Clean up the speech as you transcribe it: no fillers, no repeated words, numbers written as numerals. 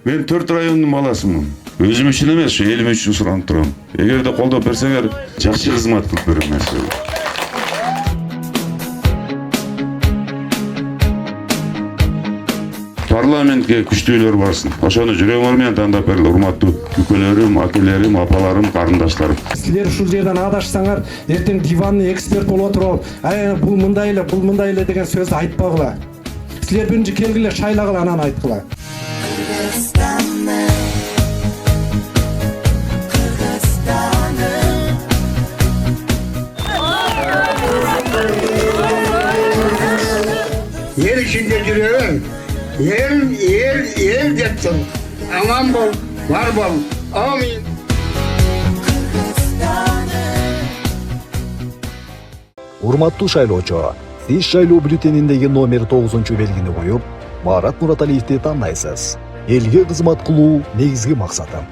Мен 4 райондун баласымын. Өзүм үчүн эмес, элим үчүн суранып турам. Эгерде колдоо берсеңер, жакшы кызмат кылып берем мен. Парламентке күчтүүлөр барсын. Ошону жүрөгүңөр менен тандап бериле, урматтуу күкөлөрүм, акелерим, апаларым, карындаштарым. Силер ушул жерден адашсаңар, эртең диванный эксперт болуп отуруп, бул мындай эле деген сөздү айтпагыла. Силер биринчи келгиле, шайлагыла, анан айткыла. Yer içinde жүрөң, ел детсин. Аман бол, бар бол. Амин. Урматтуу шайлоочу, сиз шайлоо бюллетениндеги номер 9 белгини коюп, Марат Мураталиевди тандайсыз. Элге кызмат кылуу негизги максатым.